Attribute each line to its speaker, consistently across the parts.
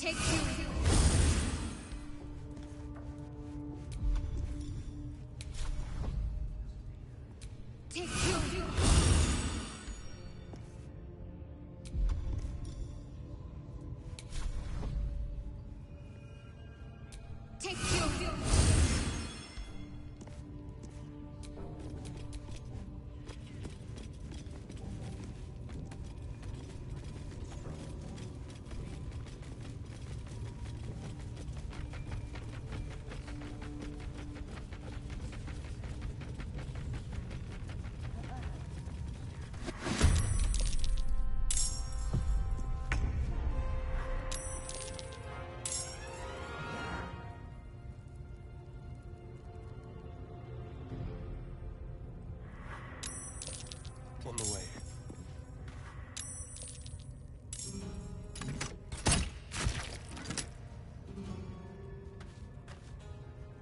Speaker 1: Take you. Take you. Take you.
Speaker 2: On the way.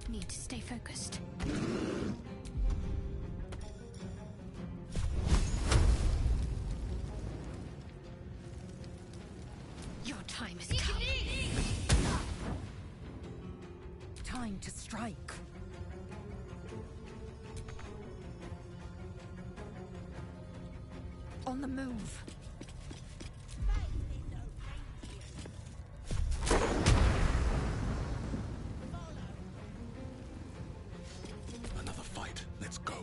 Speaker 1: Need to stay focused. Your time has come.
Speaker 3: Time to strike. On the move.
Speaker 2: Another fight. Let's go.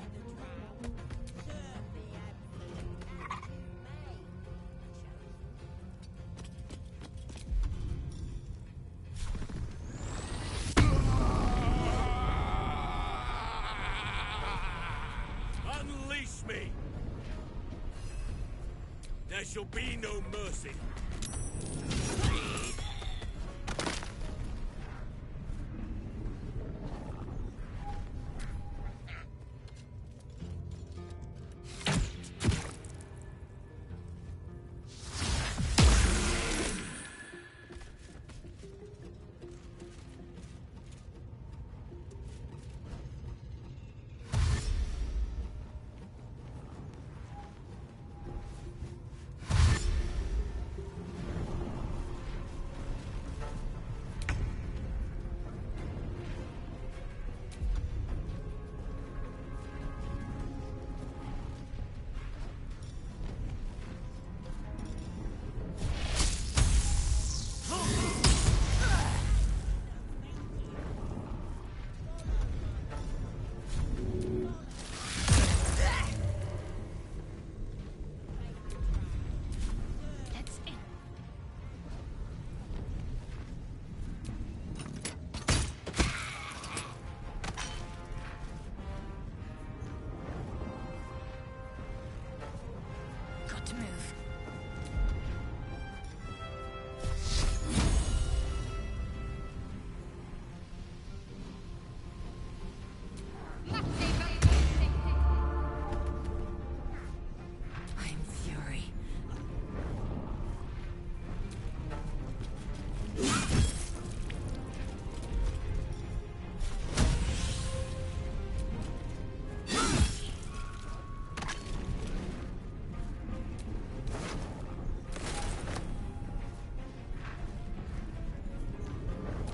Speaker 4: Unleash me! There shall be no mercy.
Speaker 1: Got to move. I'm fury.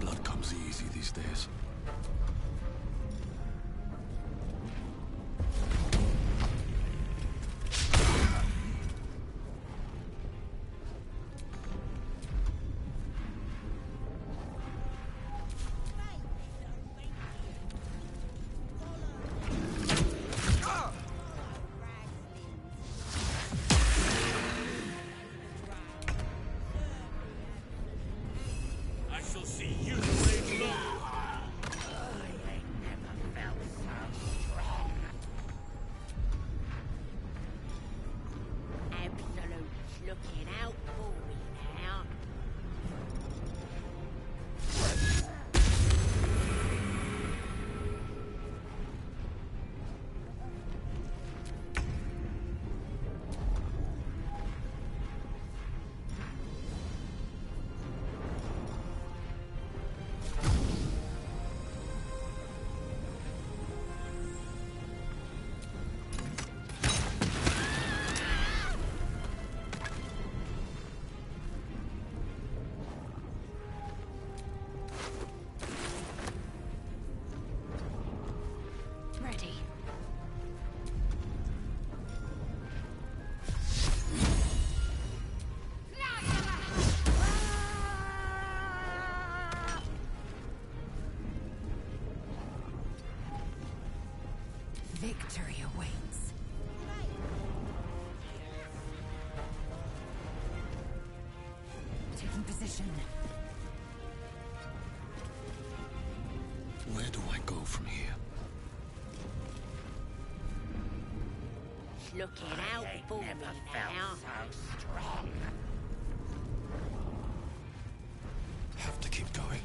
Speaker 2: Blood comes easy these days.
Speaker 4: I shall see you laid low.
Speaker 5: Absolute's looking out for me now.
Speaker 3: Victory awaits. Taking position.
Speaker 2: Where do I go from here?
Speaker 5: Looking out for me now.
Speaker 2: Have to keep going.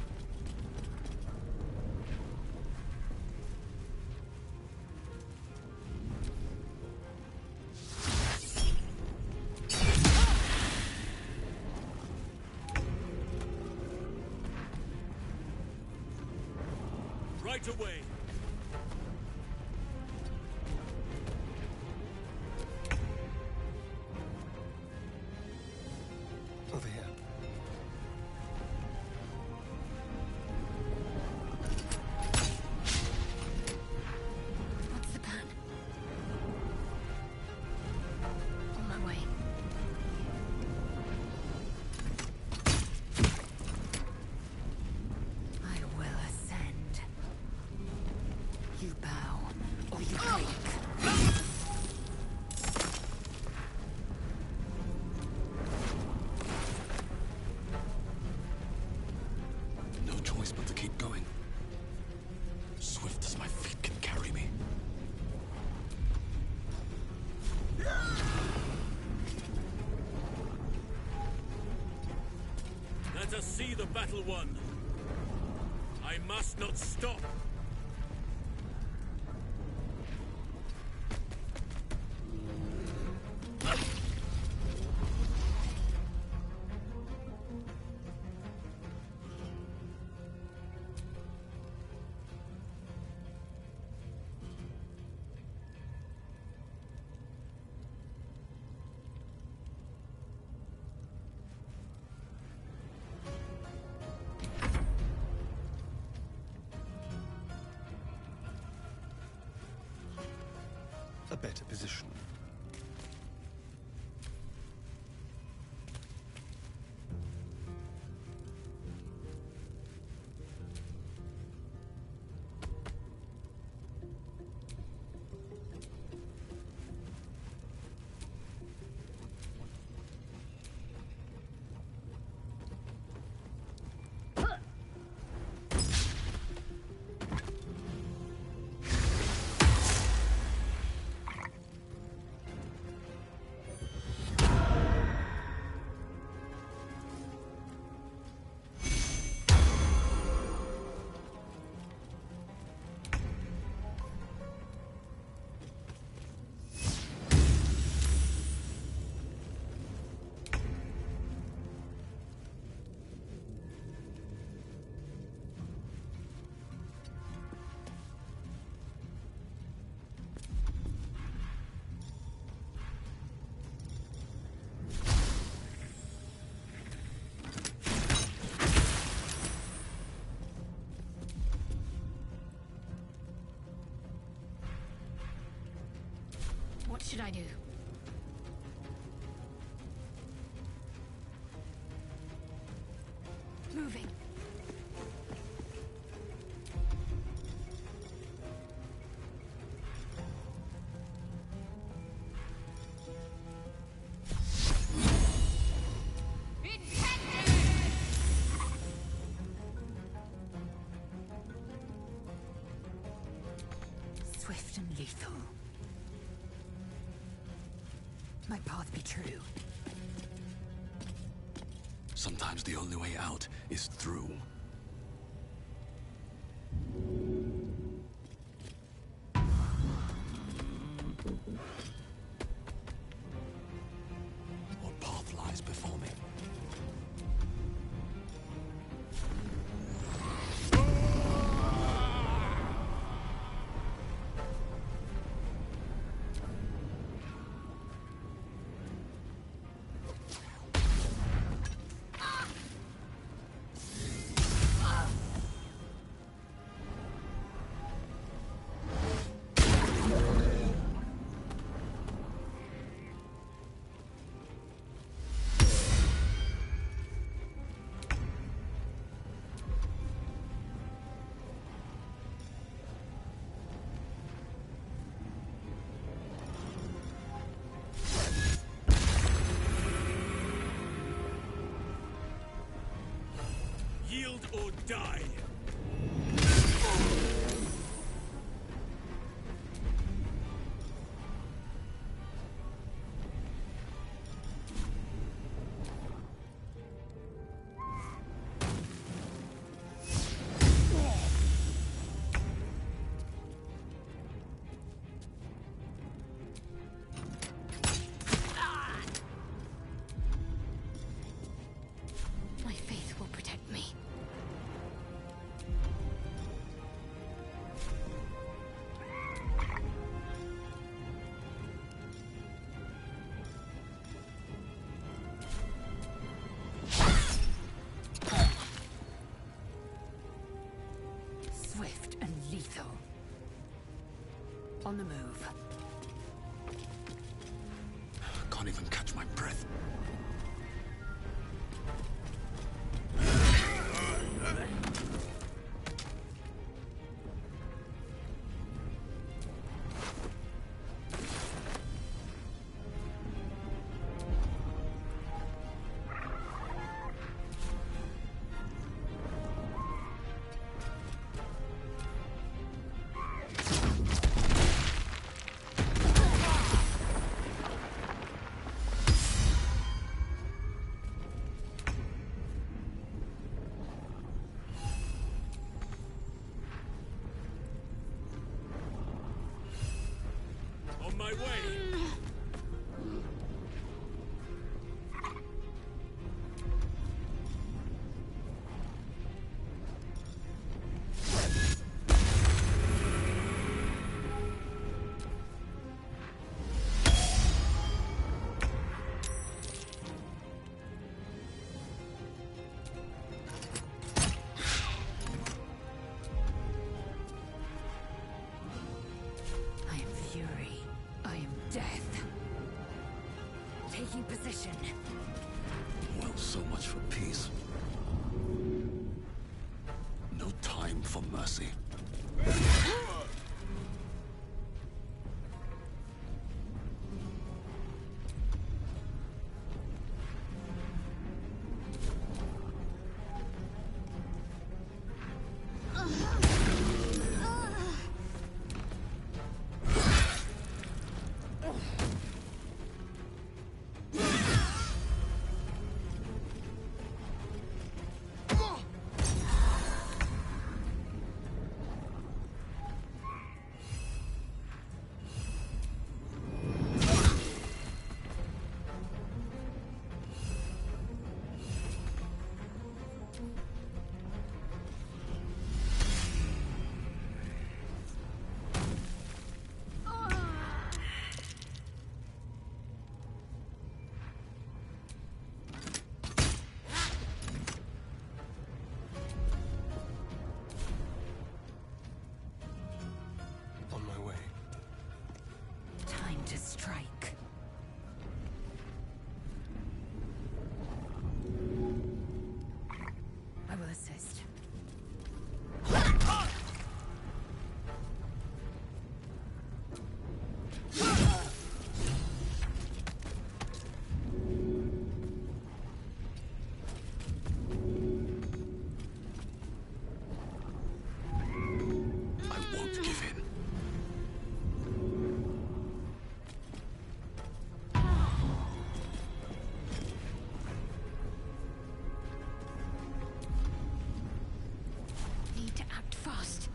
Speaker 4: Right away.
Speaker 2: Over here.
Speaker 1: What's the plan? On my way.
Speaker 3: I will ascend. You bow, or you break.
Speaker 2: No choice but to keep going. Swift as my feet can carry me.
Speaker 4: Let us see the battle won. I must not stop.
Speaker 2: A better position.
Speaker 1: What should I do? Moving.
Speaker 3: Swift and lethal. My path be true.
Speaker 2: Sometimes the only way out is through. What path lies before me?
Speaker 4: Yield or die.
Speaker 1: My faith will protect me.
Speaker 3: Swift and lethal. On the move.
Speaker 2: Can't even catch my breath.
Speaker 4: On my way.
Speaker 3: I am fury. I am death. Taking position.
Speaker 2: Well, so much for peace. No time for mercy. On my way.
Speaker 3: Time to strike. I will assist.
Speaker 2: I won't give in.
Speaker 1: Need to act fast.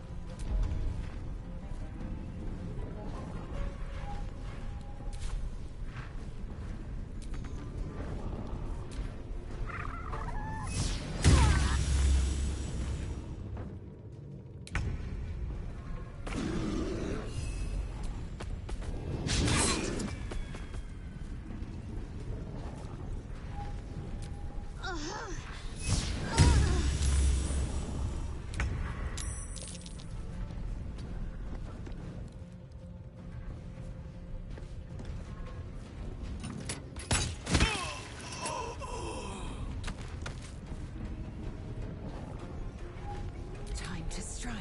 Speaker 3: Time to strike.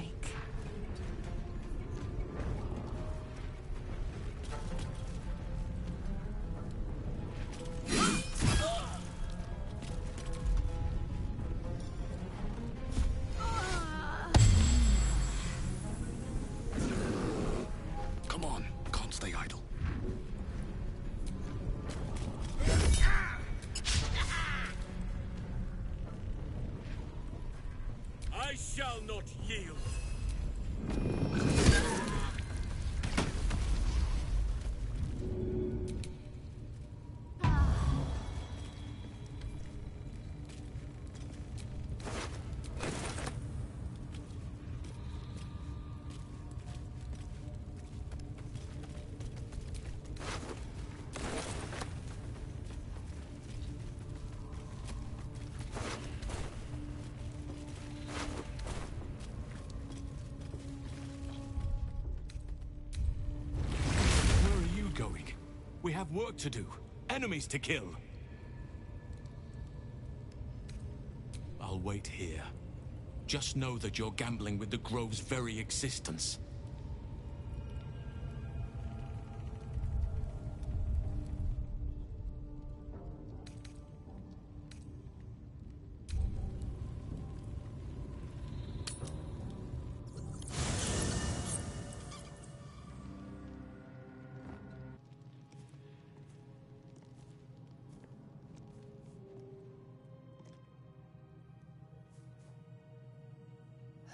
Speaker 4: I shall not yield.
Speaker 2: We have work to do, enemies to kill. I'll wait here. Just know that you're gambling with the Grove's very existence.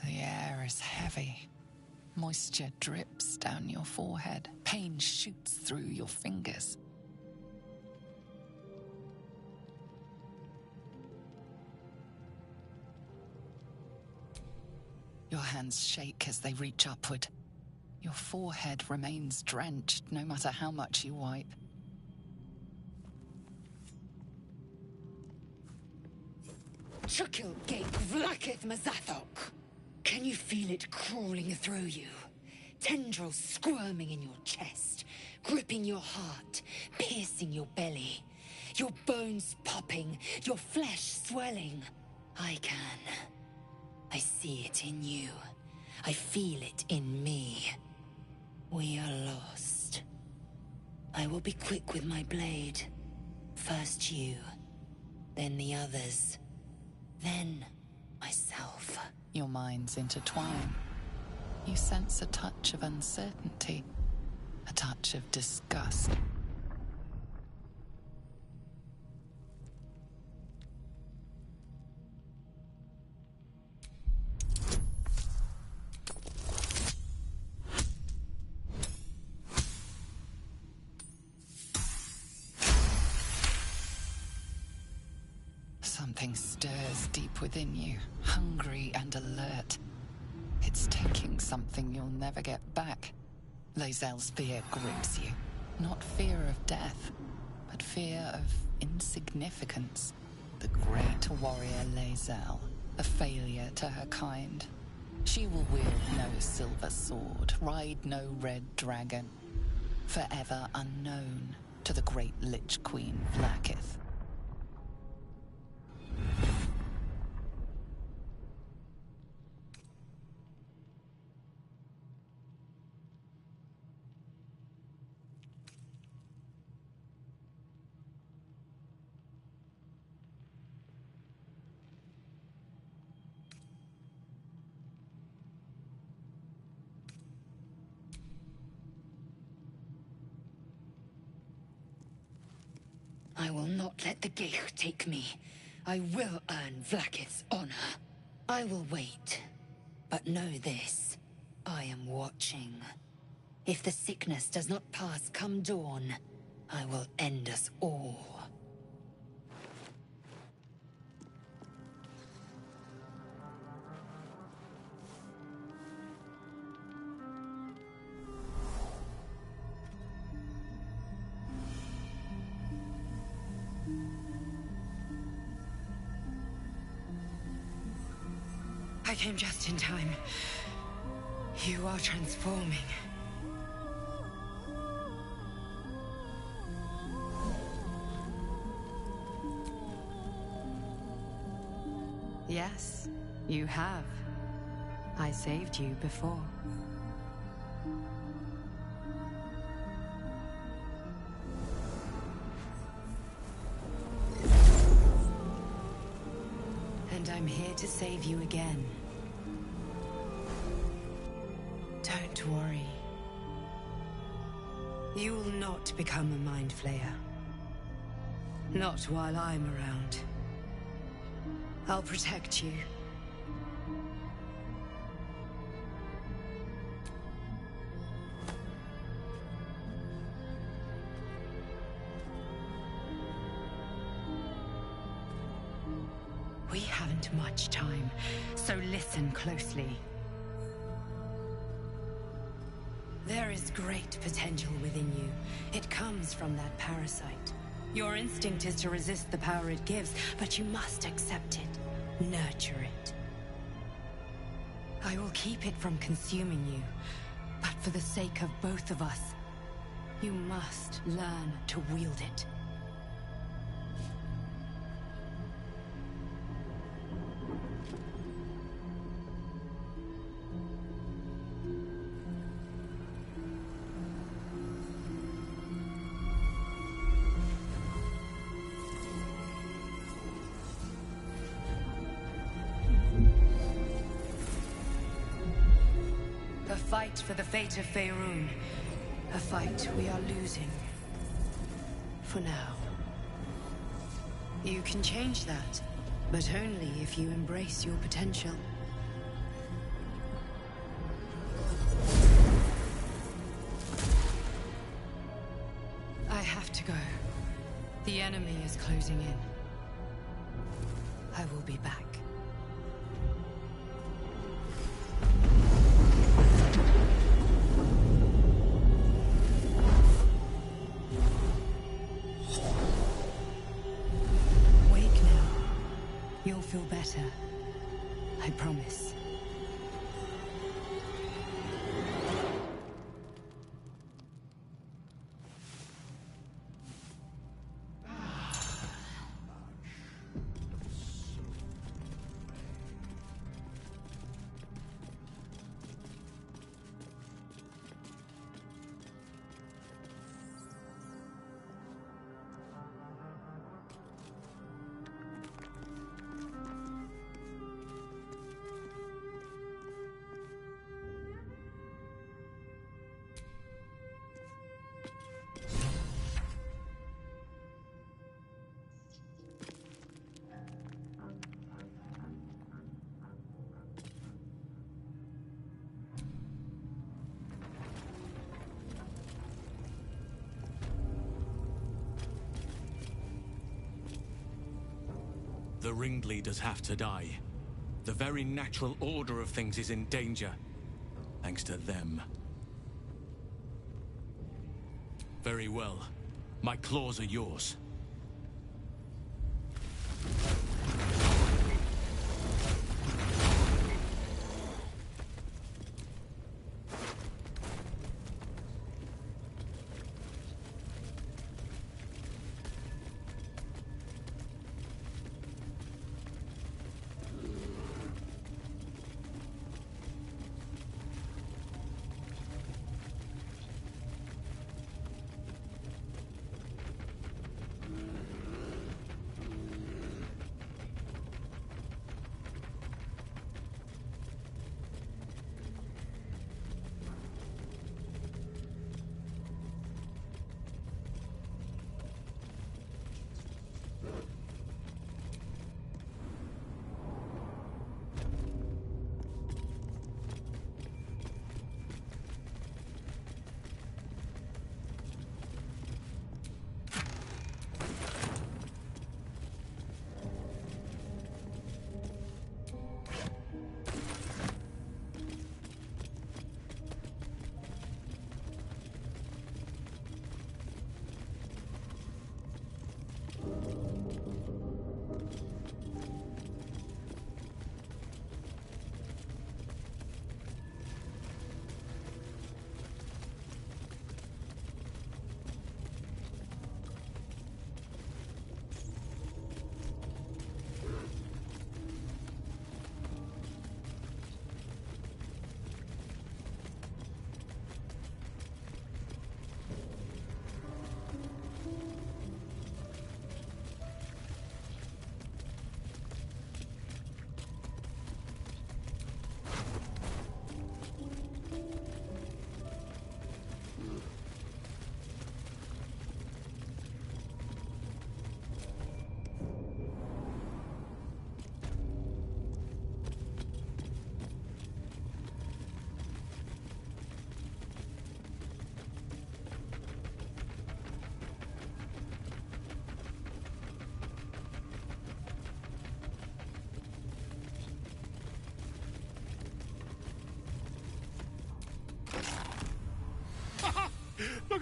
Speaker 6: The air is heavy. Moisture drips down your forehead. Pain shoots through your fingers. Your hands shake as they reach upward. Your forehead remains drenched no matter how much you wipe.
Speaker 3: Chukil Gate Vlakith Mazathok. Can you feel it crawling through you? Tendrils squirming in your chest, gripping your heart, piercing your belly. Your bones popping, your flesh swelling. I can. I see it in you. I feel it in me. We are lost. I will be quick with my blade. First you, then the others, then myself.
Speaker 6: Your minds intertwine. You sense a touch of uncertainty, a touch of disgust. Something stirs deep within you, hungry and alert. It's taking something you'll never get back. Lae'zel's fear grips you. Not fear of death, but fear of insignificance. The great warrior Lae'zel, a failure to her kind. She will wield no silver sword, ride no red dragon. Forever unknown to the great Lich Queen Vlakith.
Speaker 3: I will not let the Geich take me. I will earn Vlakith's honor. I will wait. But know this. I am watching. If the sickness does not pass come dawn, I will end us all. I came just in time. You are transforming.
Speaker 7: Yes, you have. I saved you before. And I'm here to save you again. Don't worry. You will not become a Mind Flayer. Not while I'm around. I'll protect you. isn't much time, so listen closely. There is great potential within you. It comes from that parasite. Your instinct is to resist the power it gives, but you must accept it, nurture it. I will keep it from consuming you, but for the sake of both of us, you must learn to wield it. A fight for the fate of Faerun. A fight we are losing. For now. You can change that, but only if you embrace your potential. I have to go. The enemy is closing in. I will be back. You'll feel better. I promise.
Speaker 4: The ringleaders have to die. The very natural order of things is in danger, thanks to them. Very well. My claws are yours.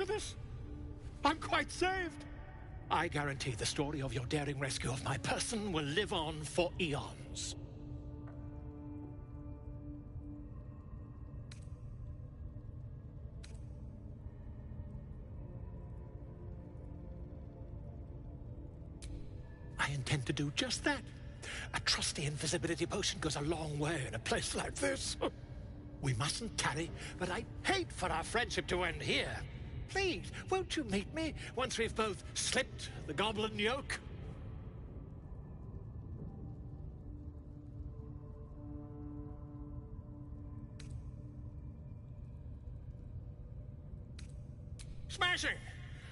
Speaker 8: at this. I'm quite saved. I guarantee the story of your daring rescue of my person will live on for eons. I intend to do just that. A trusty invisibility potion goes a long way in a place like this. We mustn't tarry, but I'd hate for our friendship to end here. Please, won't you meet me once we've both slipped the goblin yoke? Smashing!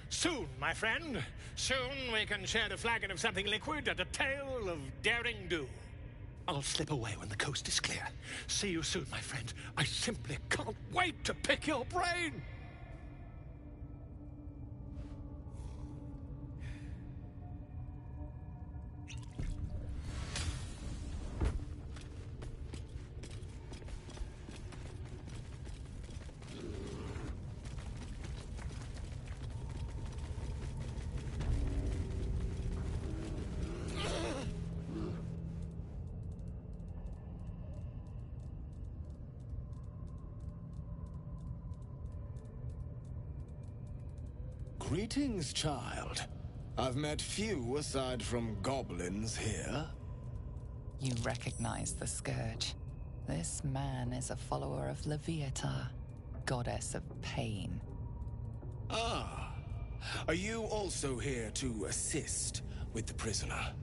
Speaker 8: Soon, my friend. Soon we can share a flagon of something liquid and a tale of daring do. I'll slip away when the coast is clear. See you soon, my friend. I simply can't wait to pick your brain!
Speaker 9: Greetings, child. I've met few aside from goblins here.
Speaker 6: You recognize the Scourge. This man is a follower of Leviata, goddess of pain.
Speaker 9: Ah, are you also here to assist with the prisoner?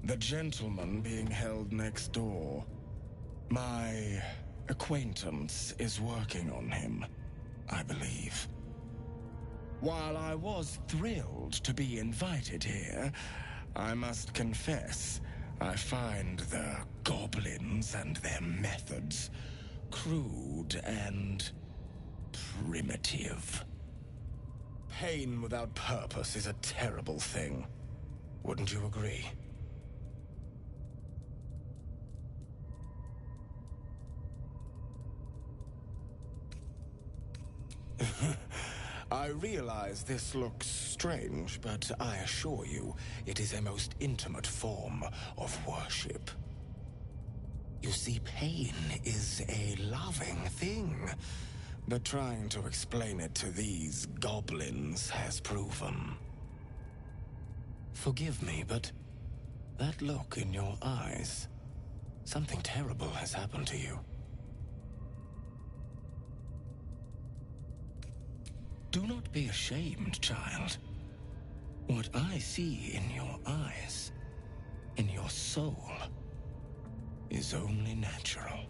Speaker 9: The gentleman being held next door. My acquaintance is working on him, I believe. While I was thrilled to be invited here, I must confess, I find the goblins and their methods crude and primitive. Pain without purpose is a terrible thing. Wouldn't you agree? I realize this looks strange, but I assure you, it is a most intimate form of worship. You see, pain is a loving thing, but trying to explain it to these goblins has proven. Forgive me, but that look in your eyes, something terrible has happened to you. Do not be ashamed, child. What I see in your eyes, in your soul, is only natural.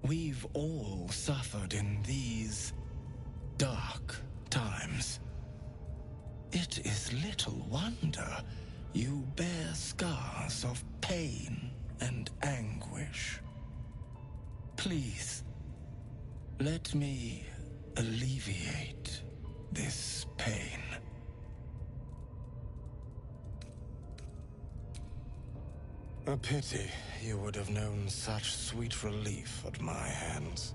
Speaker 9: We've all suffered in these dark times. It is little wonder you bear scars of pain and anguish. Please, let me alleviate this pain. A pity you would have known such sweet relief at my hands.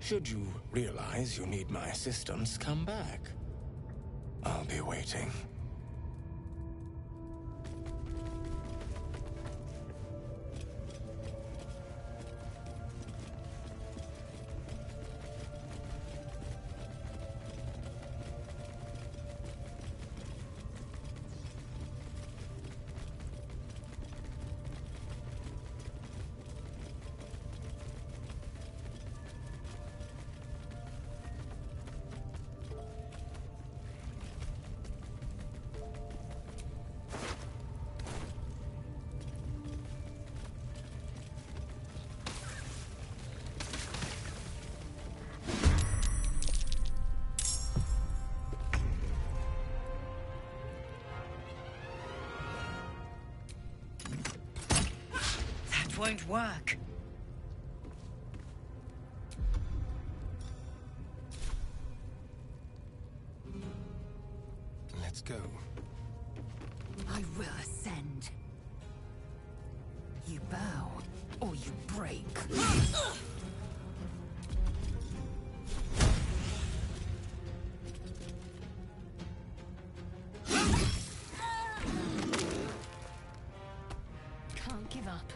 Speaker 9: Should you realize you need my assistance, come back. I'll be waiting.
Speaker 7: Won't work.
Speaker 3: I will ascend. You bow, or you break.
Speaker 1: Can't give up.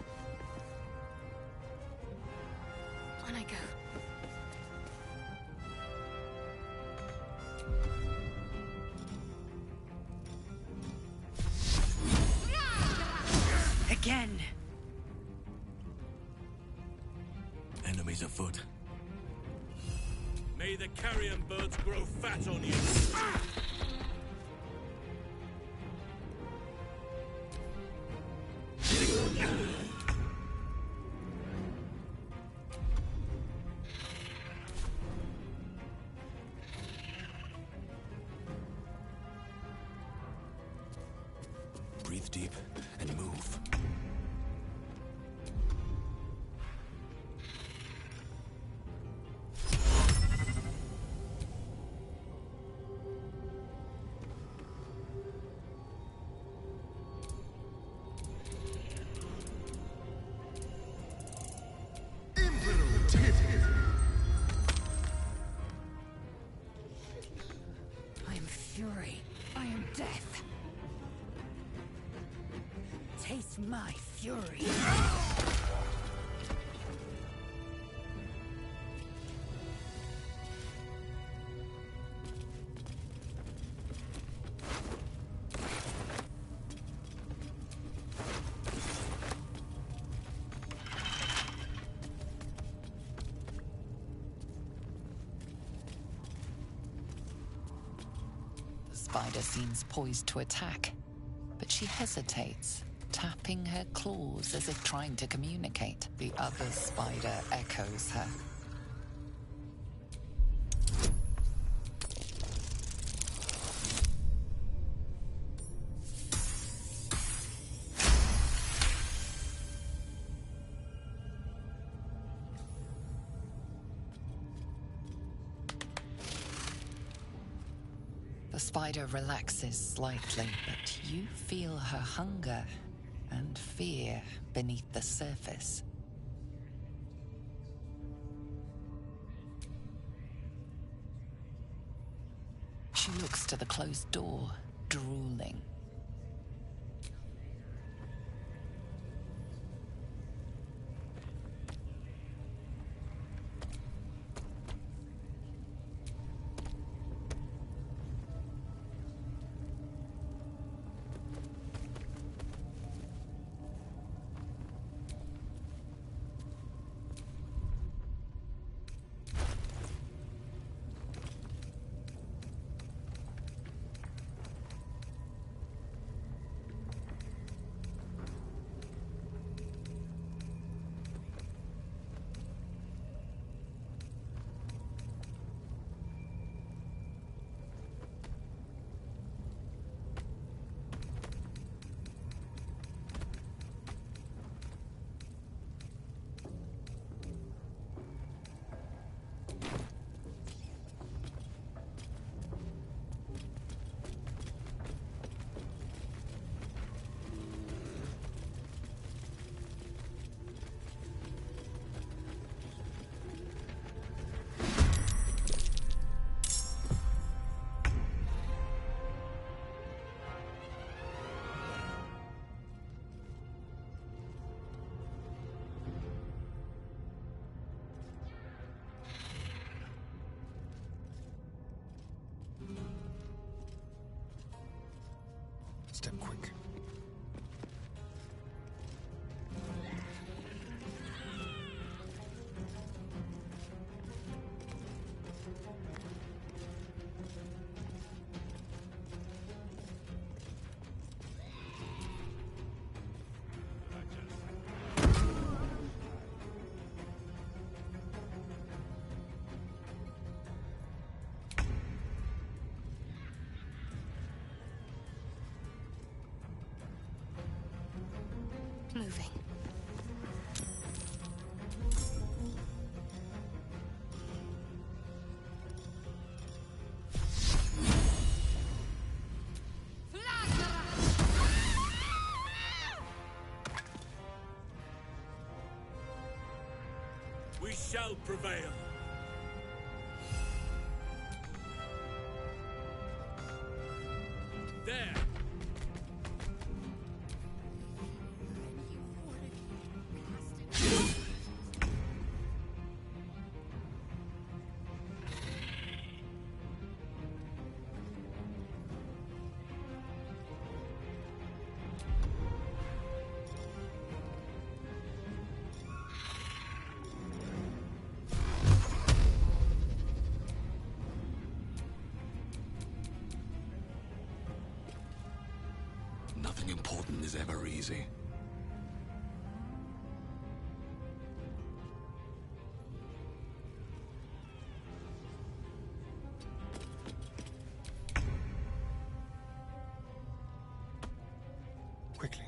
Speaker 1: On I go.
Speaker 7: Again!
Speaker 4: Enemies afoot. May the carrion birds grow fat on you.
Speaker 2: Breathe deep and move.
Speaker 3: I am fury. I am death. Taste my fury.
Speaker 6: The spider seems poised to attack, but she hesitates, tapping her claws as if trying to communicate. The other spider echoes her. The spider relaxes slightly, but you feel her hunger and fear beneath the surface. She looks to the closed door, drooling.
Speaker 2: Step quick.
Speaker 1: Moving.
Speaker 4: shall prevail. There.
Speaker 2: Nothing important is ever easy.
Speaker 9: Quickly.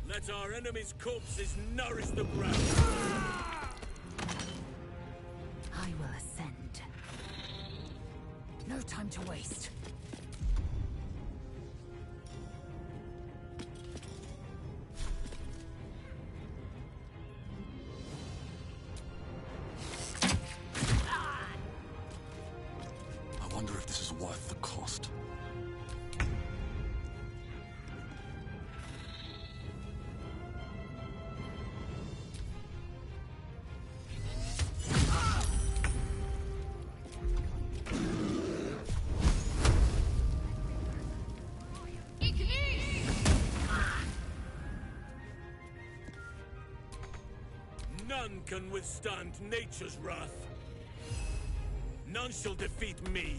Speaker 4: Let our enemies' corpses nourish the ground.
Speaker 1: I will ascend. No time to waste.
Speaker 2: I wonder if this is worth the cost.
Speaker 4: None can withstand nature's wrath. None shall defeat me.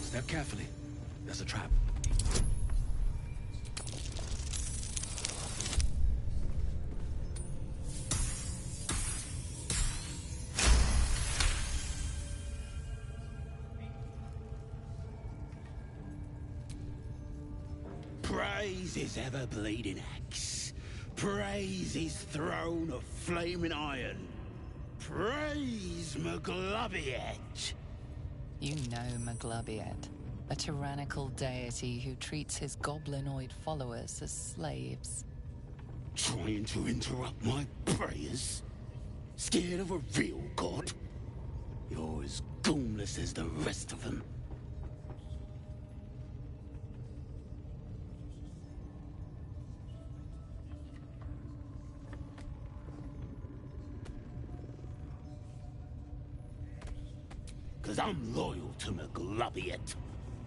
Speaker 2: Step carefully. There's a trap.
Speaker 10: Praise his ever-bleeding axe. Praise his throne of flaming iron. Praise Magloviet.
Speaker 6: You know Magloviet, a tyrannical deity who treats his goblinoid followers as slaves.
Speaker 10: Trying to interrupt my prayers? Scared of a real god? You're as goonless as the rest of them. Cause I'm loyal to Magloviet.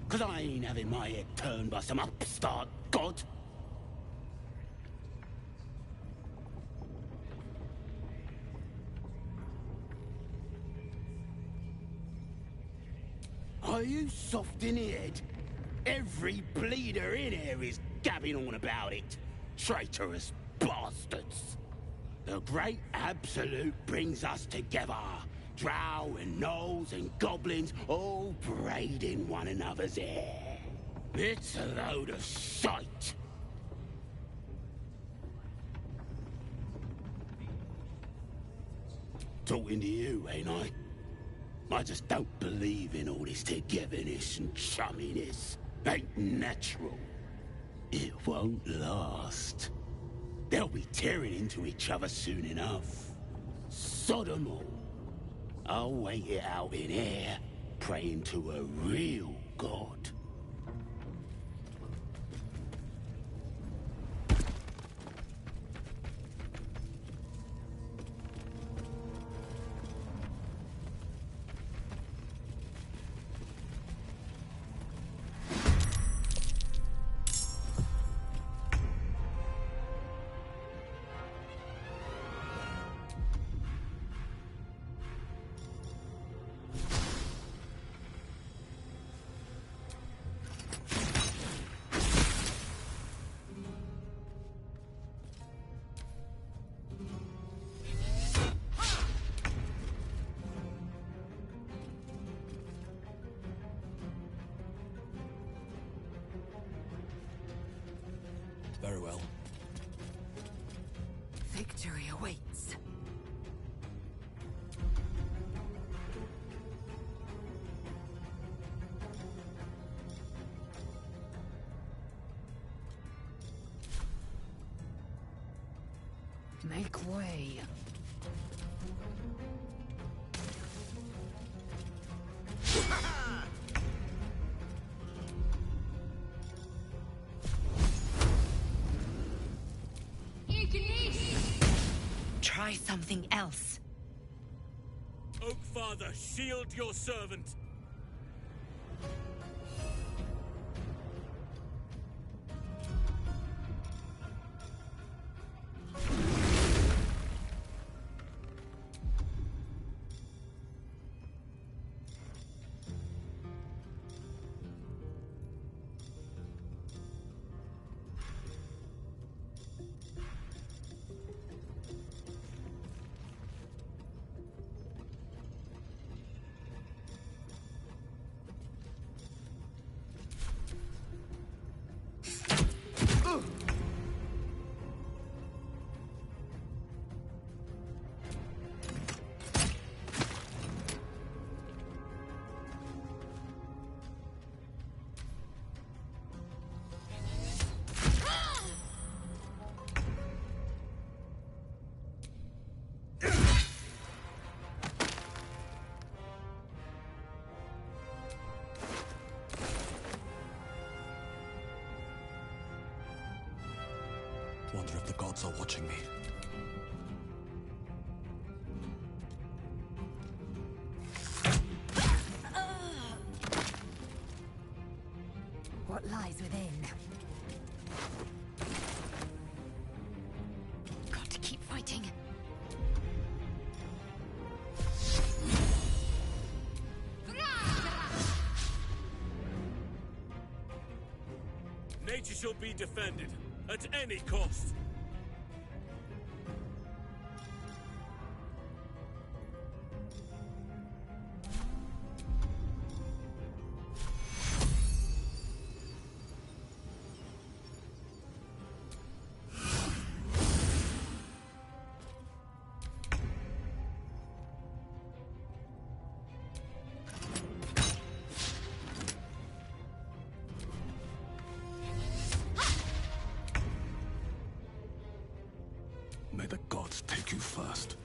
Speaker 10: Cause I ain't having my head turned by some upstart god. Are you soft in the head? Every bleeder in here is gabbing on about it. Traitorous bastards. The Great Absolute brings us together. Drow and gnolls and goblins all braiding one another's hair. It's a load of shite. Talking to you, ain't I? I just don't believe in all this togetherness and chumminess. Ain't natural. It won't last. They'll be tearing into each other soon enough. Sod 'em all. I'll wait it out in air, praying to a real god.
Speaker 1: Victory awaits. Make way.
Speaker 7: Try something else.
Speaker 4: Oakfather, shield your servant.
Speaker 2: Wonder if the gods are watching me.
Speaker 1: What lies within? Got to keep fighting.
Speaker 4: Nature shall be defended, at any cost.
Speaker 2: May the gods take you first.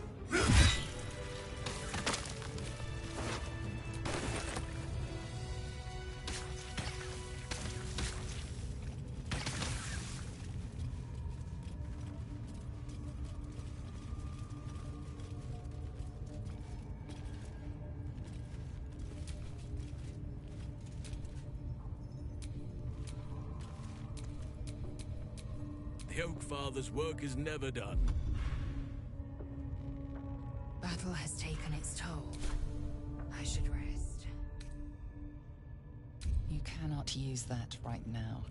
Speaker 4: The Oakfather's work is never done.
Speaker 1: Battle has taken its toll. I should rest.
Speaker 6: You cannot use that right now.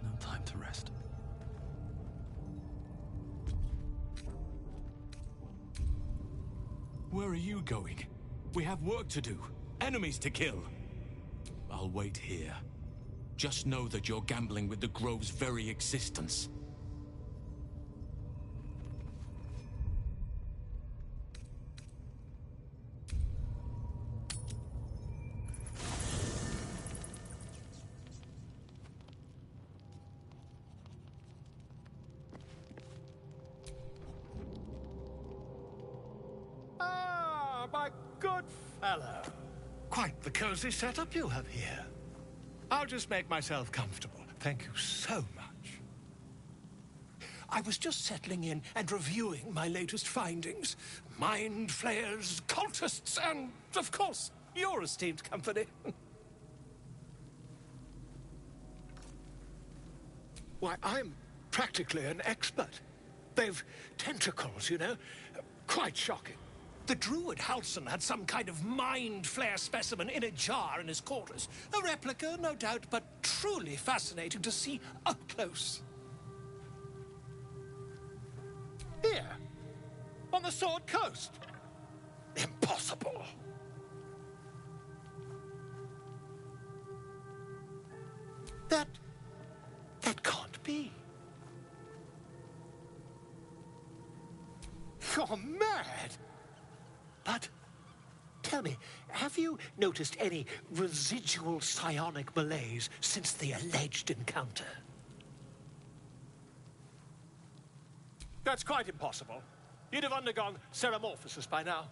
Speaker 2: No time to rest.
Speaker 4: Where are you going? We have work to do. Enemies to kill. I'll wait here. Just know that you're gambling with the Grove's very existence.
Speaker 8: Ah, my good fellow. Quite the cozy setup you have here. I'll just make myself comfortable. Thank you so much. I was just settling in and reviewing my latest findings. Mind flayers, cultists, and, of course, your esteemed company. Why, I'm practically an expert. They've tentacles, you know. Quite shocking. The druid Halson had some kind of mind flare specimen in a jar in his quarters. A replica, no doubt, but truly fascinating to see up close. Here, on the Sword Coast. Impossible. That can't be. You're mad! But, tell me, have you noticed any residual psionic malaise since the alleged encounter? That's quite impossible. You'd have undergone ceramorphosis by now.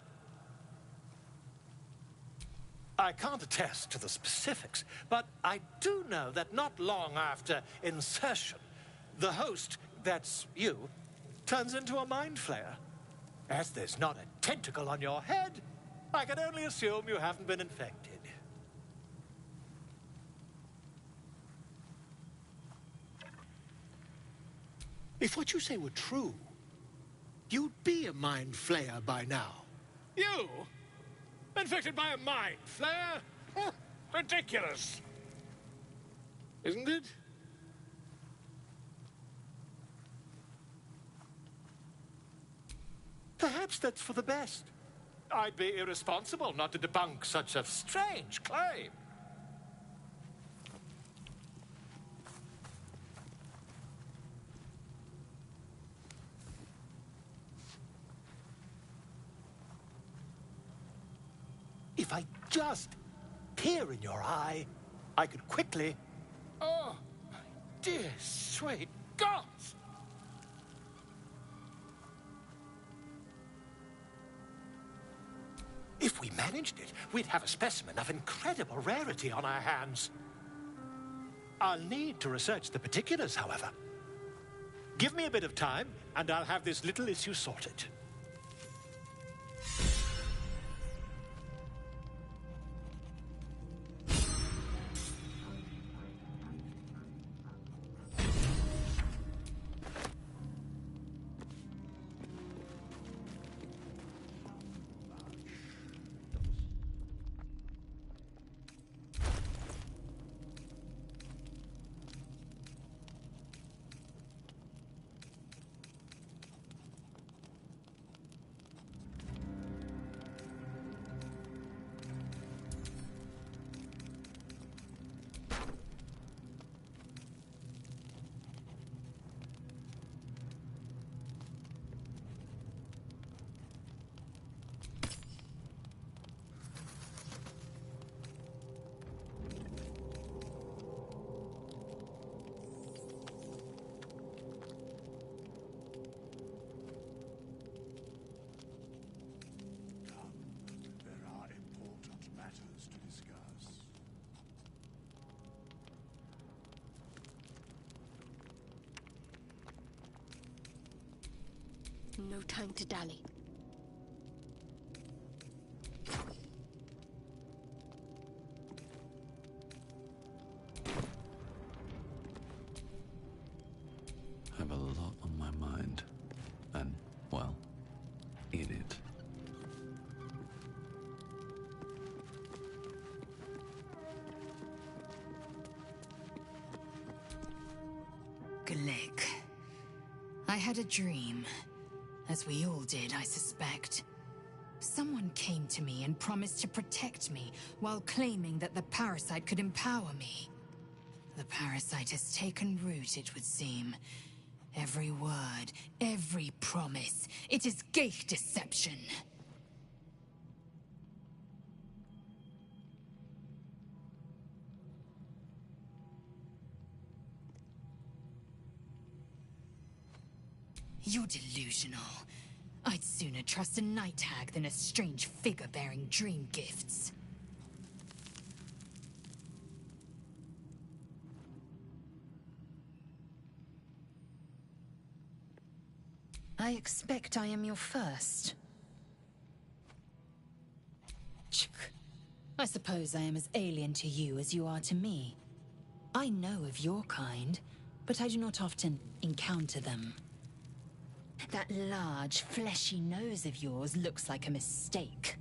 Speaker 8: I can't attest to the specifics, but I do know that not long after insertion, the host, that's you, turns into a mind flayer. As there's not a tentacle on your head, I can only assume you haven't been infected. If what you say were true, you'd be a mind flayer by now. You? Infected by a mind flayer? Huh, ridiculous. Isn't it? Perhaps that's for the best. I'd be irresponsible not to debunk such a strange claim. If I just peer in your eye, I could quickly... Oh, my dear, sweet gods! If we managed it, we'd have a specimen of incredible rarity on our hands. I'll need to research the particulars, however. Give me a bit of time, and I'll have this little issue sorted.
Speaker 5: No time to dally.
Speaker 2: I have a lot on my mind. And, well, in it.
Speaker 1: Glick. I had a dream. As we all did, I suspect. Someone came to me and promised to protect me, while claiming that the parasite could empower me. The parasite has taken root, it would seem. Every word, every promise, it is Geich deception. You're delusional. I'd sooner trust a night hag than a strange figure bearing dream gifts. I expect I am your first. I suppose I am as alien to you as you are to me. I know of your kind, but I do not often encounter them. That large, fleshy nose of yours looks like a mistake.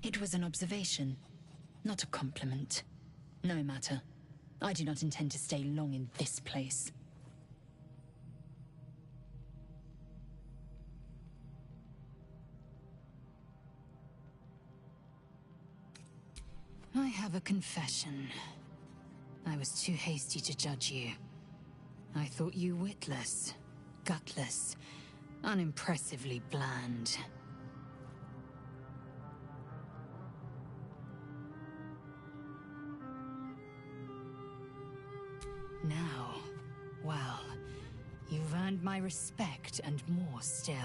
Speaker 1: It was an observation, not a compliment. No matter. I do not intend to stay long in this place. I have a confession. I was too hasty to judge you. I thought you witless, gutless, unimpressively bland. Now, well, you've earned my respect and more still.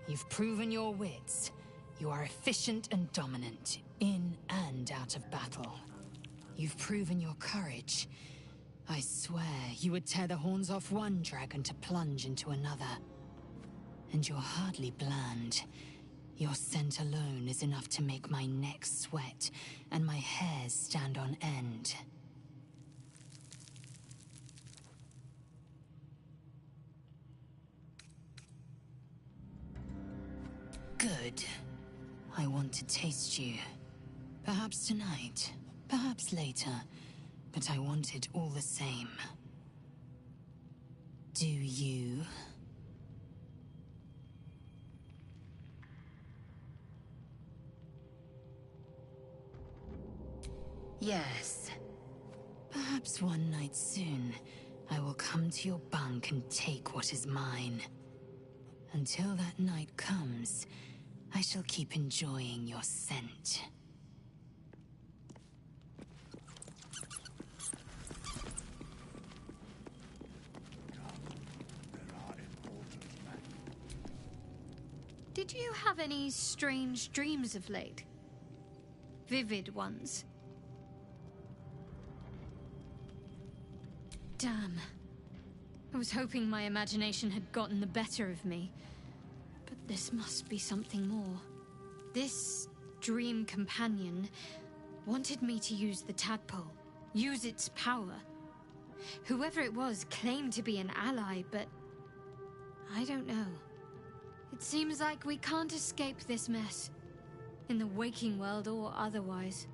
Speaker 1: You've proven your wits. You are efficient and dominant, in and out of battle. You've proven your courage. I swear you would tear the horns off one dragon to plunge into another. And you're hardly bland. Your scent alone is enough to make my neck sweat and my hairs stand on end. Good. I want to taste you. Perhaps tonight, perhaps later, but I want it all the same. Do you? Yes. Perhaps one night soon, I will come to your bunk and take what is mine. Until that night comes, I shall keep enjoying your scent.
Speaker 11: Did you have any strange dreams of late? Vivid ones? Damn. I was hoping my imagination had gotten the better of me. But this must be something more. This dream companion wanted me to use the tadpole, use its power. Whoever it was claimed to be an ally, but I don't know. It seems like we can't escape this mess, in the waking world or otherwise.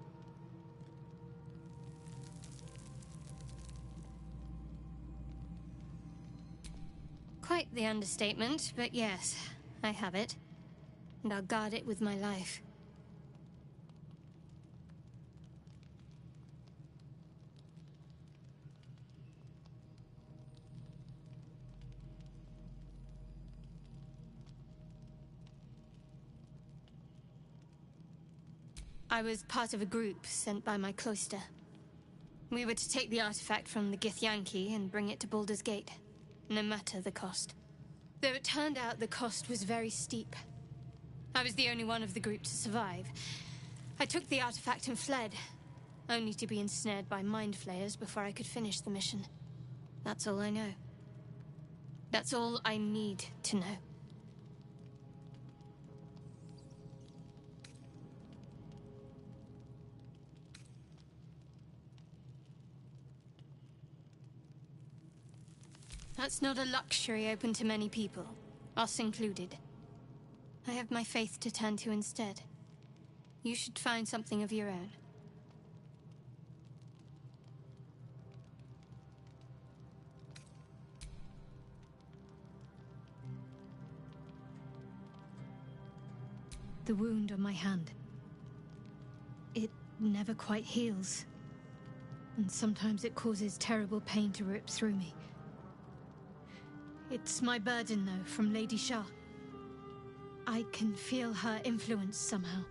Speaker 11: Quite the understatement, but yes, I have it. And I'll guard it with my life. I was part of a group sent by my cloister. We were to take the artifact from the Githyanki and bring it to Baldur's Gate, no matter the cost. Though it turned out the cost was very steep. I was the only one of the group to survive. I took the artifact and fled, only to be ensnared by mind flayers before I could finish the mission. That's all I know. That's all I need to know. That's not a luxury open to many people, us included. I have my faith to turn to instead. You should find something of your own. The wound on my hand. It never quite heals. And sometimes it causes terrible pain to rip through me. It's my burden, though, from Lady Shah. I can feel her influence somehow.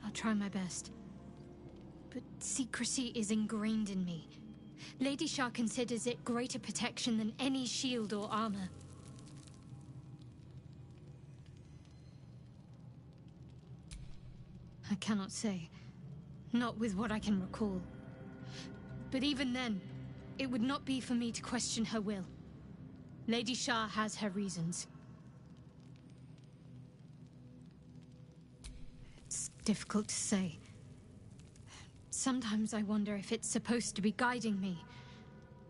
Speaker 11: I'll try my best. But secrecy is ingrained in me. Lady Shah considers it greater protection than any shield or armor. I cannot say. Not with what I can recall. But even then, it would not be for me to question her will. Lady Shah has her reasons. It's difficult to say. Sometimes I wonder if it's supposed to be guiding me,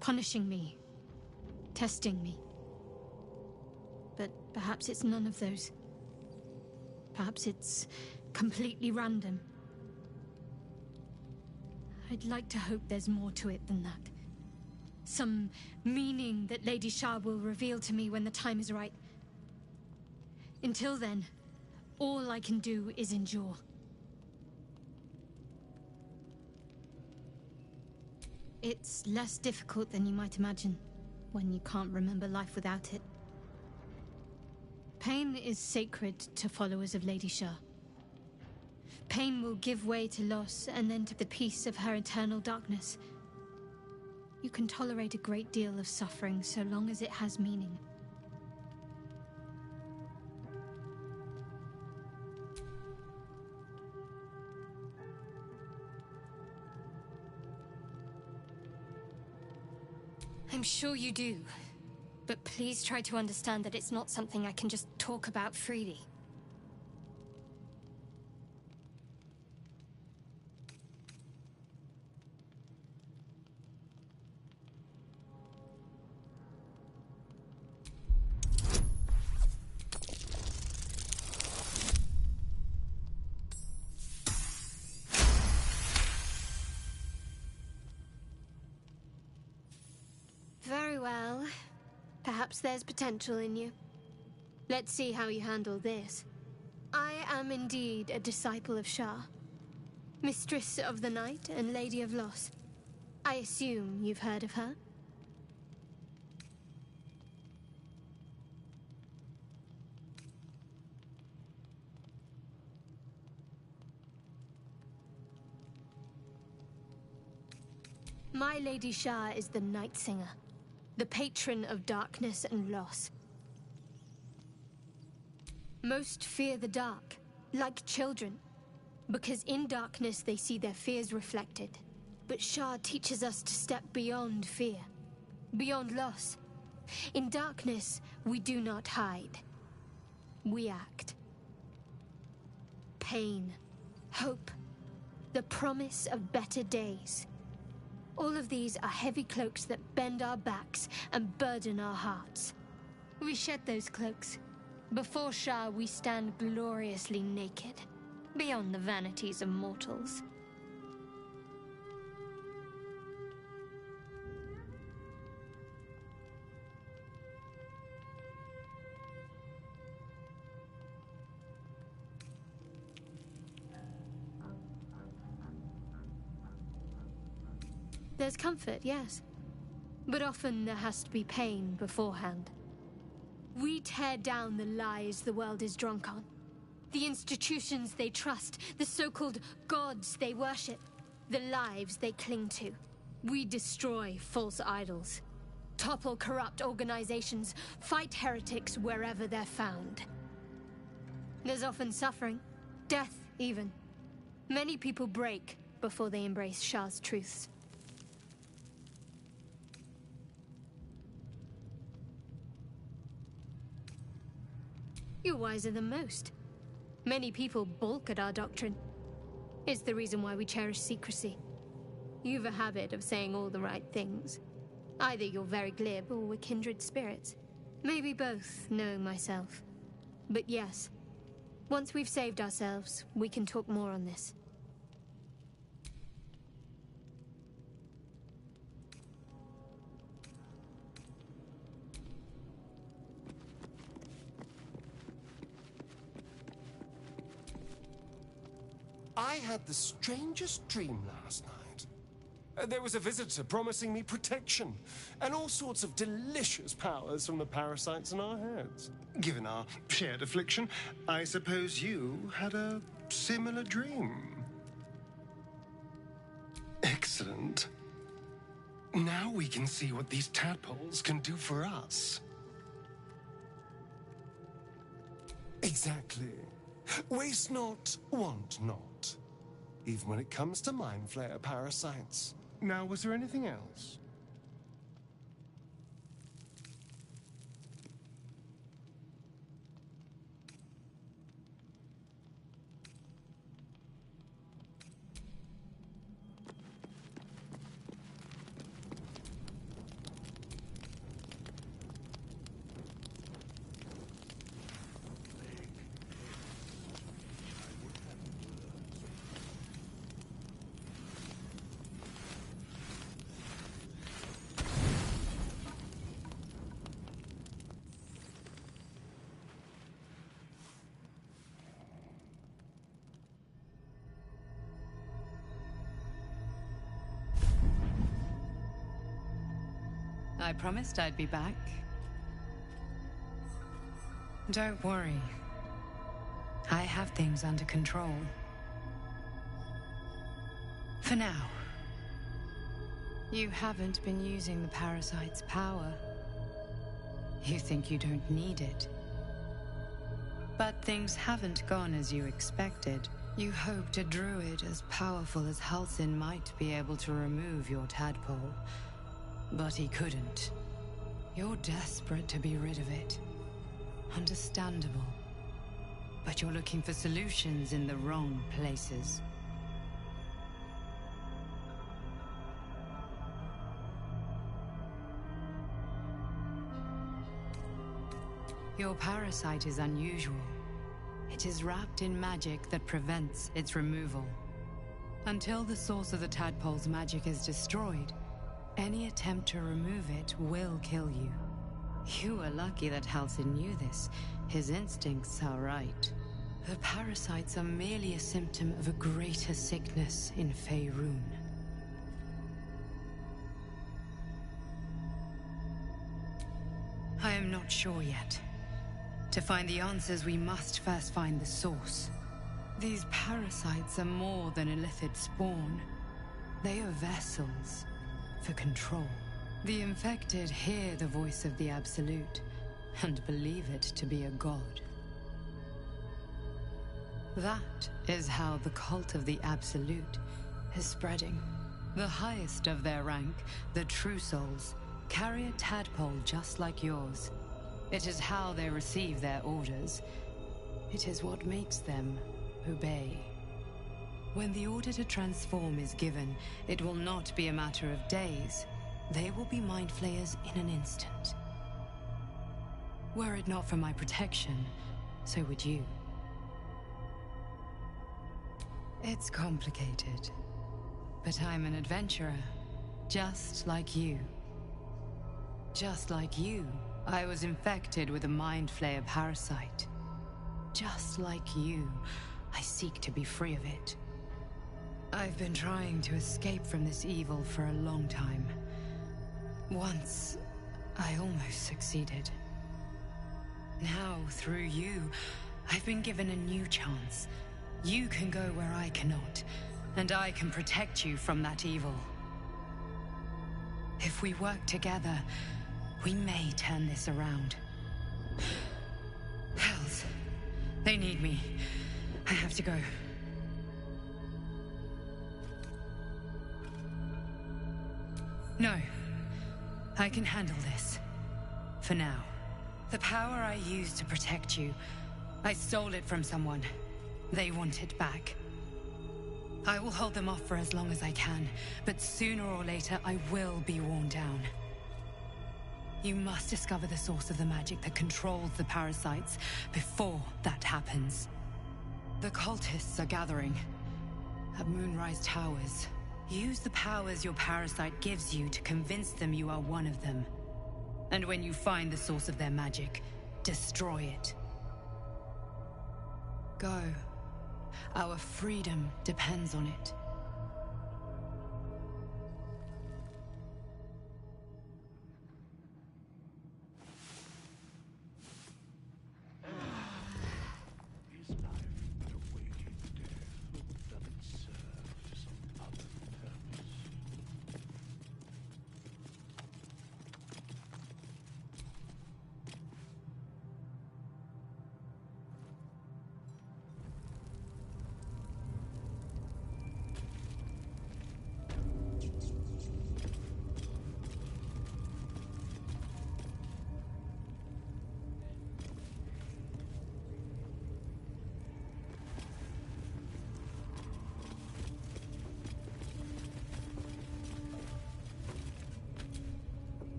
Speaker 11: punishing me, testing me. But perhaps it's none of those. Perhaps it's completely random, I'd like to hope there's more to it than that. Some meaning that Lady Shah will reveal to me when the time is right. Until then, all I can do is endure. It's less difficult than you might imagine, when you can't remember life without it. Pain is sacred to followers of Lady Shah. Pain will give way to loss, and then to the peace of her eternal darkness. You can tolerate a great deal of suffering so long as it has meaning. I'm sure you do, but please try to understand that it's not something I can just talk about freely. Very well. Perhaps there's potential in you. Let's see how you handle this. I am indeed a disciple of Shah, Mistress of the Night and Lady of Loss. I assume you've heard of her? My Lady Shah is the Night Singer, the patron of darkness and loss. Most fear the dark, like children, because in darkness they see their fears reflected. But Shah teaches us to step beyond fear, beyond loss. In darkness, we do not hide. We act. Pain, hope, the promise of better days. All of these are heavy cloaks that bend our backs and burden our hearts. We shed those cloaks. Before Shah, we stand gloriously naked, beyond the vanities of mortals. There's comfort, yes. But often there has to be pain beforehand. We tear down the lies the world is drunk on. The institutions they trust, the so-called gods they worship, the lives they cling to. We destroy false idols, topple corrupt organizations, fight heretics wherever they're found. There's often suffering, death even. Many people break before they embrace Shah's truths. You're wiser than most. Many people balk at our doctrine. It's the reason why we cherish secrecy. You've a habit of saying all the right things. Either you're very glib or we're kindred spirits. Maybe both, knowing myself. But yes, once we've saved ourselves, we can talk more on this.
Speaker 12: I had the strangest dream last night. There was a visitor promising me protection and all sorts of delicious powers from the parasites in our heads. Given our shared affliction, I suppose you had a similar dream. Excellent. Now we can see what these tadpoles can do for us. Exactly. Waste not, want not. Even when it comes to Mind Flayer parasites. Now, was there anything else?
Speaker 7: I promised I'd be back. Don't worry. I have things under control. For now. You haven't been using the parasite's power. You think you don't need it. But things haven't gone as you expected. You hoped a druid as powerful as Halsin might be able to remove your tadpole. But he couldn't. You're desperate to be rid of it. Understandable. But you're looking for solutions in the wrong places. Your parasite is unusual. It is wrapped in magic that prevents its removal. Until the source of the tadpole's magic is destroyed, any attempt to remove it will kill you. You were lucky that Halsin knew this. His instincts are right. The parasites are merely a symptom of a greater sickness in Faerun. I am not sure yet. To find the answers, we must first find the source. These parasites are more than illithid spawn. They are vessels for control. The infected hear the voice of the Absolute and believe it to be a god. That is how the cult of the Absolute is spreading. The highest of their rank, the True Souls, carry a tadpole just like yours. It is how they receive their orders. It is what makes them obey. When the order to transform is given, it will not be a matter of days. They will be mind flayers in an instant. Were it not for my protection, so would you. It's complicated, but I'm an adventurer, just like you. Just like you, I was infected with a mind flayer parasite. Just like you, I seek to be free of it. I've been trying to escape from this evil for a long time. Once, I almost succeeded. Now, through you, I've been given a new chance. You can go where I cannot, and I can protect you from that evil. If we work together, we may turn this around. Hells, they need me. I have to go. No, I can handle this. For now. The power I used to protect you, I stole it from someone. They want it back. I will hold them off for as long as I can, but sooner or later I will be worn down. You must discover the source of the magic that controls the parasites before that happens. The cultists are gathering at Moonrise Towers. Use the powers your parasite gives you to convince them you are one of them. And when you find the source of their magic, destroy it. Go. Our freedom depends on it.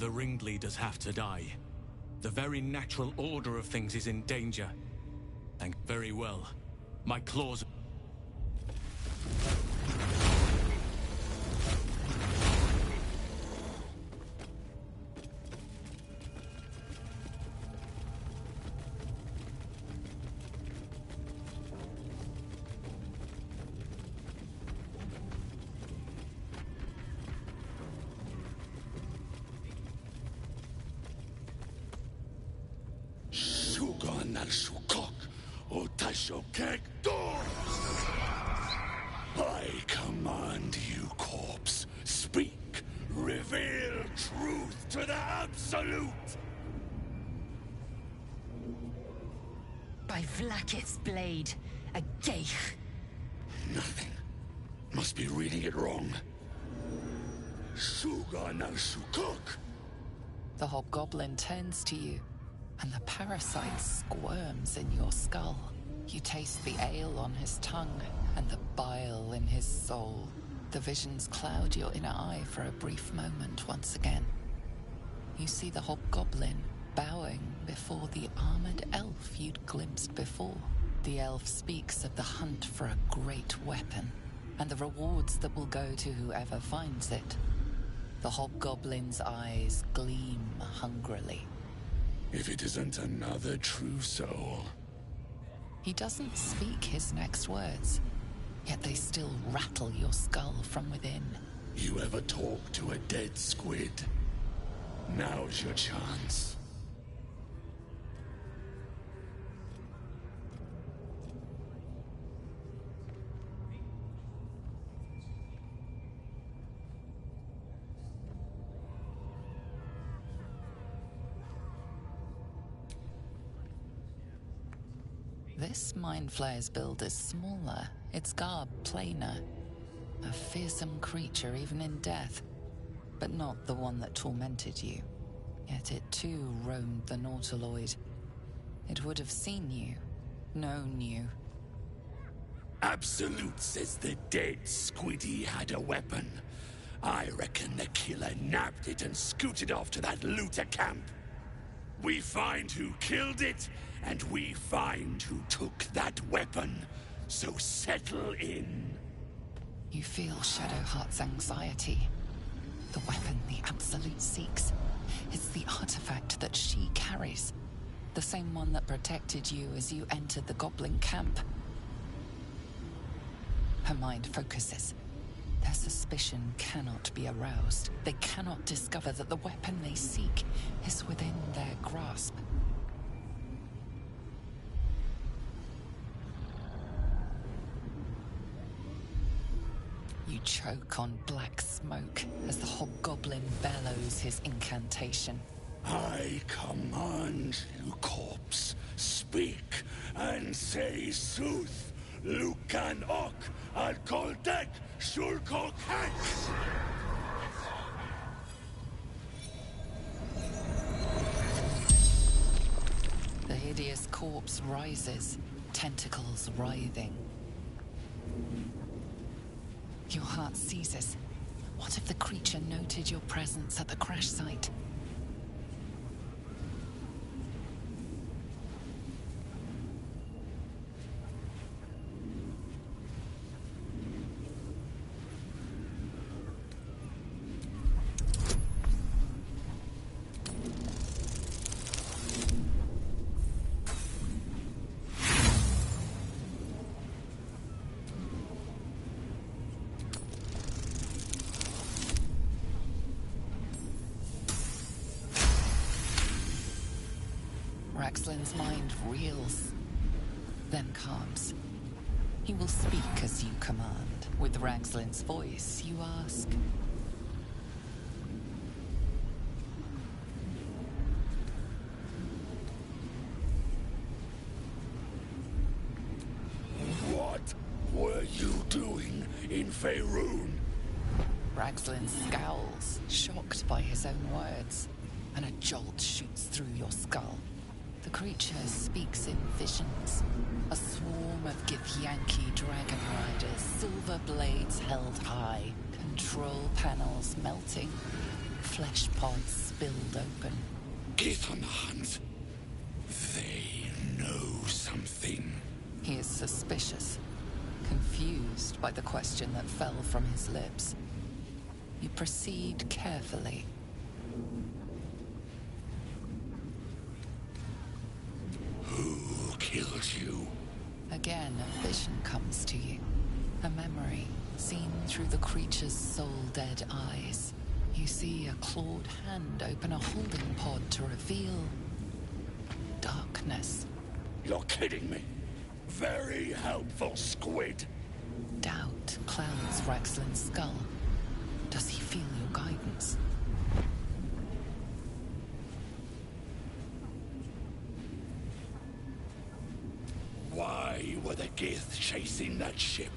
Speaker 4: The ringleaders have to die. The very natural order of things is in danger. And very well. My claws...
Speaker 10: Suganal Shukok, Otashokek Dors! I command you, corpse. Speak. Reveal truth to the Absolute!
Speaker 3: By Vlaakith's blade, a geich.
Speaker 10: Nothing. Must be reading it wrong. Suganal Shukok!
Speaker 6: The hobgoblin turns to you, and the parasite squirms in your skull. You taste the ale on his tongue, and the bile in his soul. The visions cloud your inner eye for a brief moment once again. You see the hobgoblin bowing before the armored elf you'd glimpsed before. The elf speaks of the hunt for a great weapon, and the rewards that will go to whoever finds it. The hobgoblin's eyes gleam hungrily.
Speaker 10: If it isn't another true soul.
Speaker 6: He doesn't speak his next words, yet they still rattle your skull from within.
Speaker 10: You ever talk to a dead squid? Now's your chance.
Speaker 6: This Mind Flayer's build is smaller, its garb plainer. A fearsome creature even in death, but not the one that tormented you. Yet it too roamed the Nautiloid. It would have seen you, known you.
Speaker 10: Absolute says the dead squiddy had a weapon. I reckon the killer nabbed it and scooted off to that looter camp. We find who killed it, and we find who took that weapon. So settle in.
Speaker 6: You feel Shadowheart's anxiety. The weapon the Absolute seeks. It's the artifact that she carries. The same one that protected you as you entered the goblin camp. Her mind focuses. Their suspicion cannot be aroused. They cannot discover that the weapon they seek is within their grasp. You choke on black smoke as the hobgoblin bellows his incantation.
Speaker 10: I command you, corpse. Speak and say sooth. Lucan ok al koldek shulkok hek.
Speaker 6: The hideous corpse rises, tentacles writhing. Your heart seizes. What if the creature noted your presence at the crash site? Raxlin's mind reels, then calms. He will speak as you command. With Raxlin's voice, you ask.
Speaker 10: What were you doing in Faerun?
Speaker 6: Raxlin scowls, shocked by his own words, and a jolt shoots through your skull. The creature speaks in visions. A swarm of Githyanki dragon riders, silver blades held high, control panels melting, flesh pods spilled open.
Speaker 10: Githyanki. They know something.
Speaker 6: He is suspicious, confused by the question that fell from his lips. You proceed carefully.
Speaker 10: Who killed you?
Speaker 6: Again, a vision comes to you. A memory, seen through the creature's soul-dead eyes. You see a clawed hand open a holding pod to reveal darkness.
Speaker 10: You're kidding me. Very helpful, squid.
Speaker 6: Doubt clouds Raxlin's skull. Does he feel your guidance?
Speaker 10: Why were the Gith chasing that ship?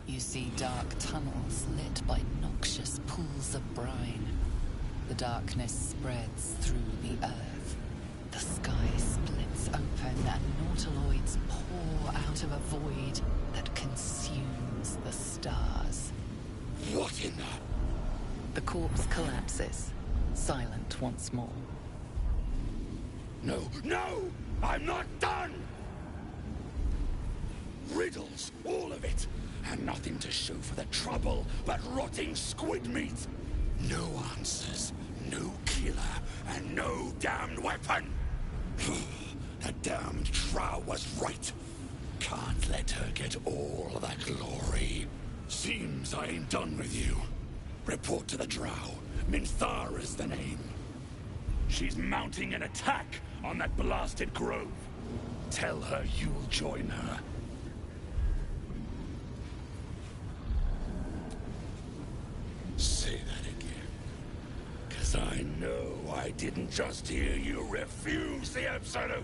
Speaker 6: You see dark tunnels lit by noxious pools of brine. The darkness spreads through the earth. The sky splits open and nautiloids pour out of a void that consumes the stars.
Speaker 10: What in the...
Speaker 6: The corpse collapses, silent once more.
Speaker 10: No, no! I'm not done! Riddles, all of it, and nothing to show for the trouble but rotting squid meat. No answers, no killer, and no damned weapon. The damned Trow was right. Can't let her get all of that glory. Seems I ain't done with you. Report to the Drow. Minthara's the name. She's mounting an attack on that blasted grove. Tell her you'll join her. Say that again. 'Cause I know I didn't just hear you refuse the Absolute.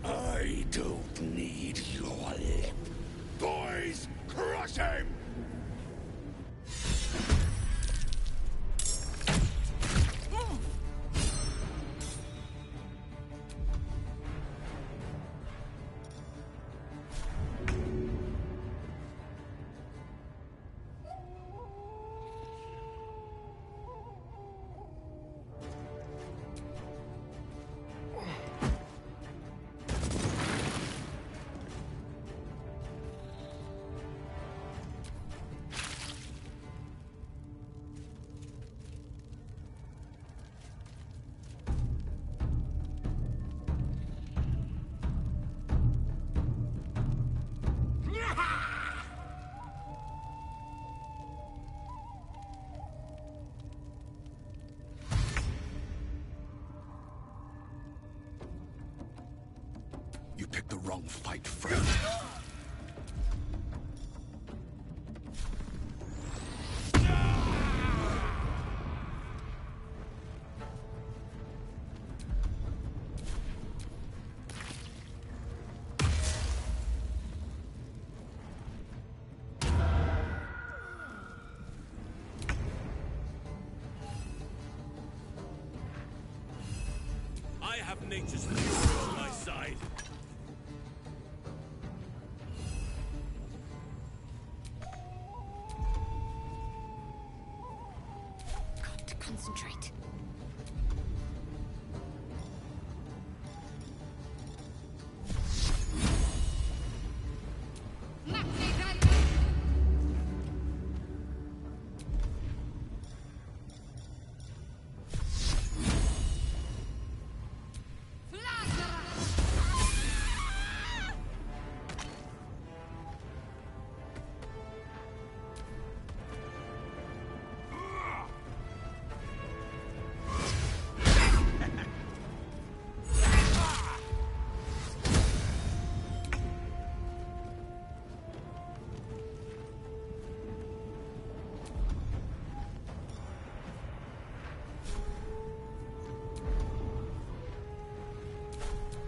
Speaker 10: I don't need your lip. Boys, crush him!
Speaker 2: You picked the wrong fight, friend.
Speaker 4: I have nature's fury on my side.
Speaker 11: Got to concentrate.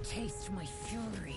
Speaker 3: Taste my fury.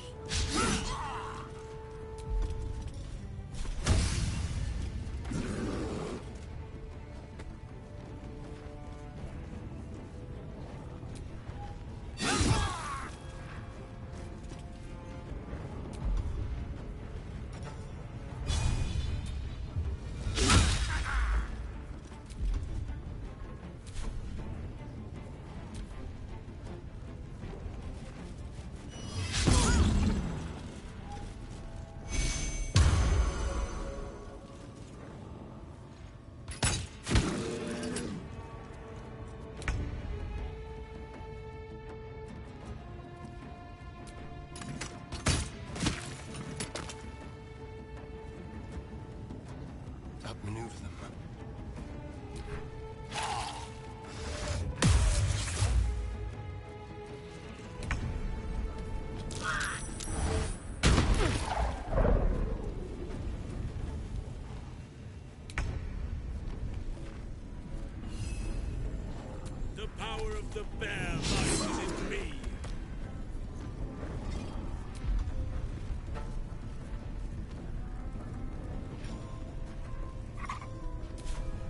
Speaker 4: power of the bear lies in me.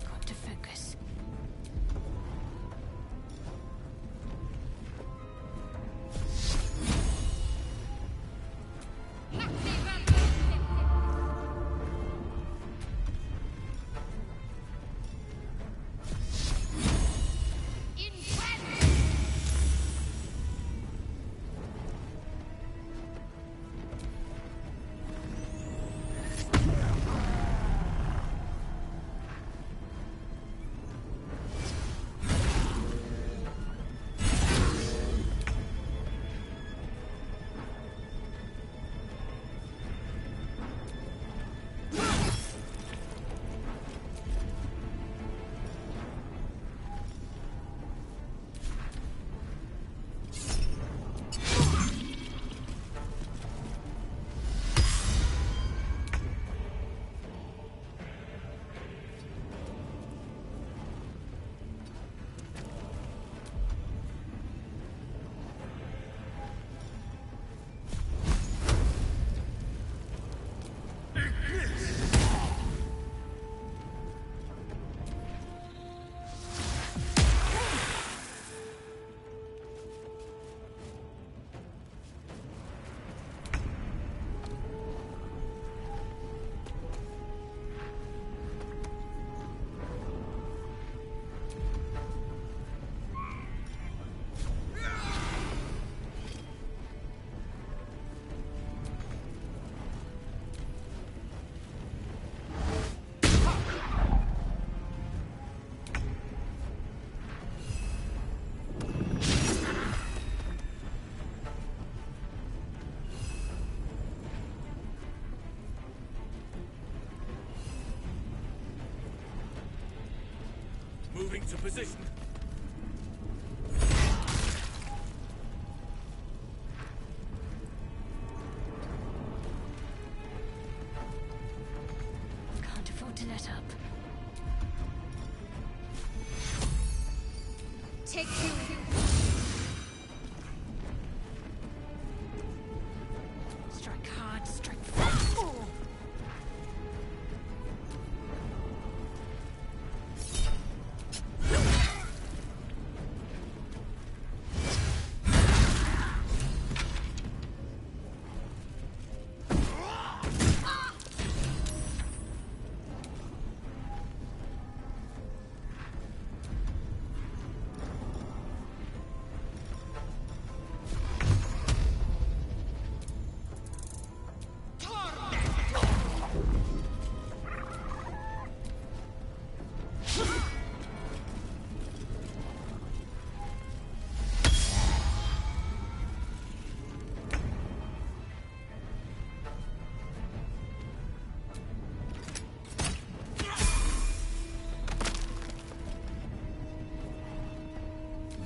Speaker 11: Got to focus.
Speaker 4: Moving to position.
Speaker 11: Can't afford to let up. Take you. Strike hard, strike fast. Oh.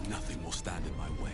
Speaker 2: Nothing will stand in my way.